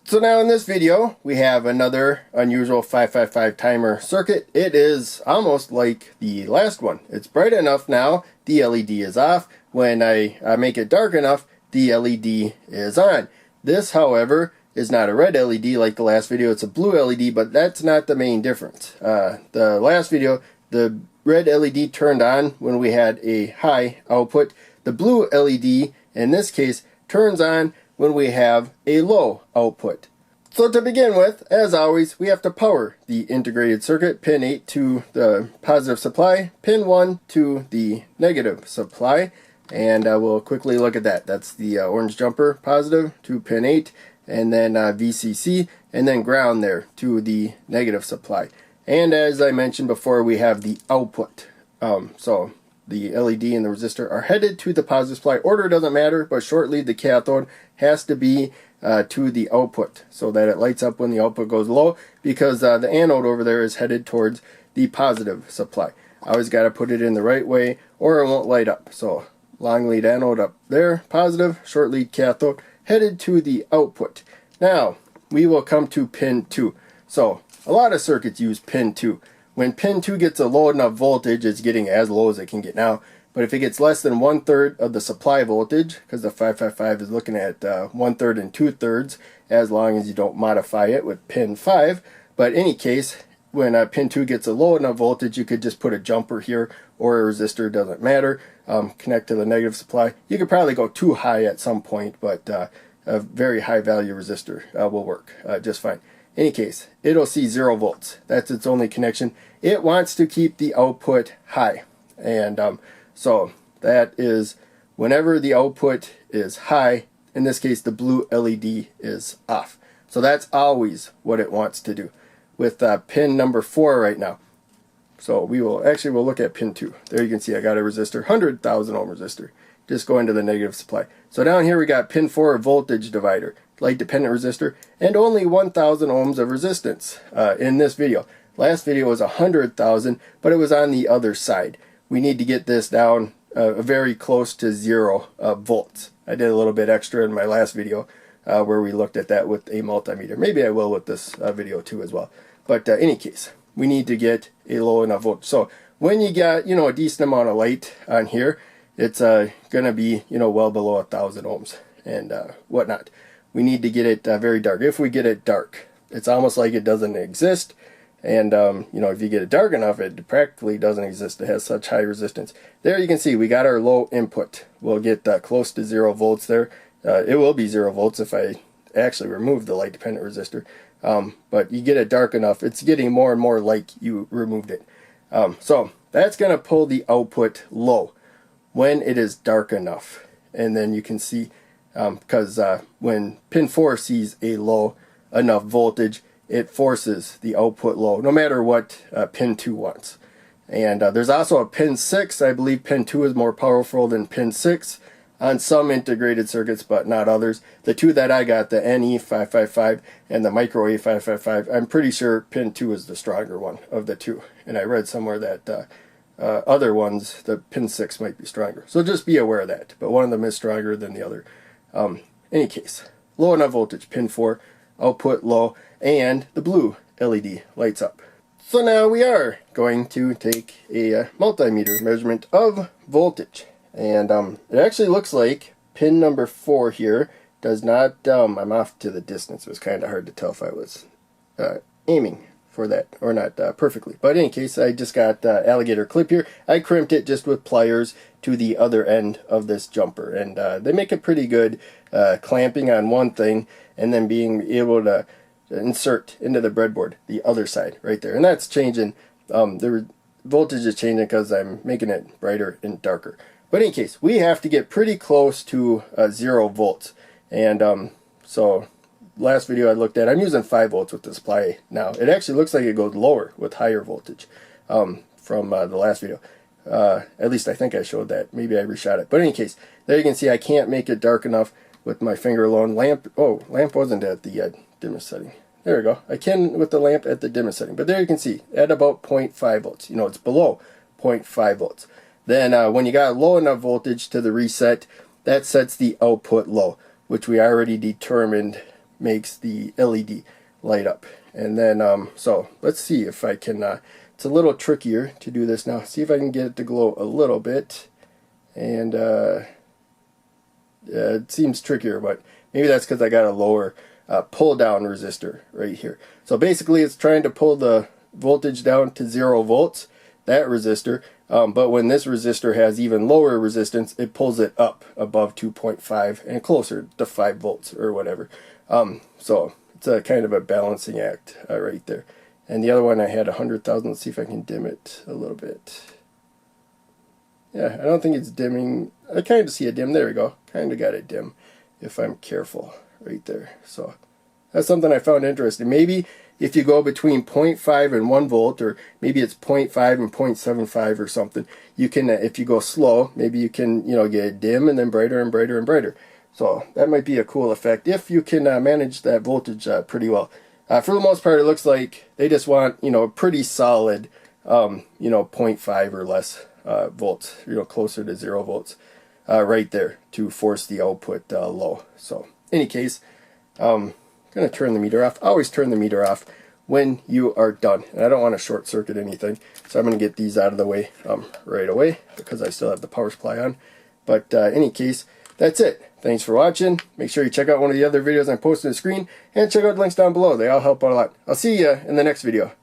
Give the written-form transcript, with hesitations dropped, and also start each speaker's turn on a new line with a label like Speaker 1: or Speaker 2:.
Speaker 1: So now in this video, we have another unusual 555 timer circuit. It is almost like the last one. It's bright enough now, the LED is off. When I make it dark enough, the LED is on. This, however, is not a red LED like the last video. It's a blue LED, but that's not the main difference. The last video, the red LED turned on when we had a high output. The blue LED, in this case, turns on when we have a low output. So to begin with, as always, we have to power the integrated circuit. Pin 8 to the positive supply, pin 1 to the negative supply, and we'll quickly look at that. That's the orange jumper positive to pin 8, and then VCC, and then ground there to the negative supply. And as I mentioned before, we have the output. So the LED and the resistor are headed to the positive supply. Order doesn't matter, but shortly the cathode has to be to the output so that it lights up when the output goes low, because the anode over there is headed towards the positive supply. I always got to put it in the right way or it won't light up. So long lead anode up there, positive, short lead cathode headed to the output. Now we will come to pin 2. So a lot of circuits use pin 2. When pin 2 gets a low enough voltage, it's getting as low as it can get now. But if it gets less than 1/3 of the supply voltage, because the 555 is looking at 1/3 and 2/3, as long as you don't modify it with pin 5. But in any case, when pin 2 gets a low enough voltage, you could just put a jumper here or a resistor, doesn't matter. Connect to the negative supply. You could probably go too high at some point, but a very high value resistor will work just fine. In any case, it'll see 0 volts. That's its only connection. It wants to keep the output high. And so that is whenever the output is high, in this case the blue LED is off. So that's always what it wants to do. With pin number 4 right now. So we'll look at pin 2. There you can see I got a resistor, 100,000 ohm resistor, just going to the negative supply. So down here we got pin 4 voltage divider, light dependent resistor, and only 1,000 ohms of resistance in this video. Last video was 100,000, but it was on the other side. We need to get this down very close to 0 volts. I did a little bit extra in my last video where we looked at that with a multimeter. Maybe I will with this video too as well. But in any case, we need to get a low enough voltage. So when you got a decent amount of light on here, it's going to be well below 1,000 ohms and whatnot. We need to get it very dark. If we get it dark, it's almost like it doesn't exist. And if you get it dark enough, it practically doesn't exist. It has such high resistance. There you can see we got our low input. We'll get close to 0 volts there. It will be 0 volts if I actually remove the light dependent resistor. But you get it dark enough, it's getting more and more like you removed it. So that's going to pull the output low when it is dark enough. And then you can see because when pin 4 sees a low enough voltage, it forces the output low, no matter what pin 2 wants. And there's also a pin 6. I believe pin 2 is more powerful than pin 6 on some integrated circuits, but not others. The two that I got, the NE555 and the Micro A555, I'm pretty sure pin 2 is the stronger one of the two. And I read somewhere that other ones, the pin 6 might be stronger. So just be aware of that. But one of them is stronger than the other. Any case, low enough voltage, pin 4, output low, and the blue LED lights up. So now we are going to take a multimeter measurement of voltage. And it actually looks like pin number 4 here does not, I'm off to the distance. It was kind of hard to tell if I was aiming for that or not perfectly. But in any case, I just got alligator clip here. I crimped it just with pliers to the other end of this jumper. And they make it pretty good clamping on one thing and then being able to insert into the breadboard the other side right there. And that's changing. The voltage is changing because I'm making it brighter and darker. But in any case, we have to get pretty close to 0 volts. And so last video I looked at, I'm using 5 volts with the supply now. It actually looks like it goes lower with higher voltage from the last video. At least I think I showed that. Maybe I reshot it. But in any case, there you can see I can't make it dark enough with my finger alone. Lamp wasn't at the dimmest setting. There we go. I can with the lamp at the dimmest setting. But there you can see, at about 0.5 volts. It's below 0.5 volts. Then when you got low enough voltage to the reset, that sets the output low, which we already determined makes the LED light up. And then, so let's see if I can, it's a little trickier to do this now. See if I can get it to glow a little bit. And it seems trickier, but maybe that's because I got a lower pull down resistor right here. So basically it's trying to pull the voltage down to 0 volts, that resistor, but when this resistor has even lower resistance, it pulls it up above 2.5 and closer to 5 volts or whatever. So it's a kind of a balancing act right there. And the other one I had 100,000. Let's see if I can dim it a little bit. Yeah, I don't think it's dimming. I kind of see a dim. There we go. Kind of got it dim if I'm careful right there. So that's something I found interesting. Maybe if you go between 0.5 and 1 volt, or maybe it's 0.5 and 0.75 or something, you can, if you go slow, maybe you can, you know, get it dim and then brighter and brighter and brighter. So that might be a cool effect if you can manage that voltage pretty well. For the most part, it looks like they just want, you know, a pretty solid, you know, 0.5 or less volts, you know, closer to 0 volts right there to force the output low. So in any case, I'm going to turn the meter off. I always turn the meter off when you are done. And I don't want to short circuit anything. So I'm going to get these out of the way right away because I still have the power supply on. But in any case, that's it. Thanks for watching. Make sure you check out one of the other videos I posted on the screen and check out the links down below. They all help out a lot. I'll see you in the next video.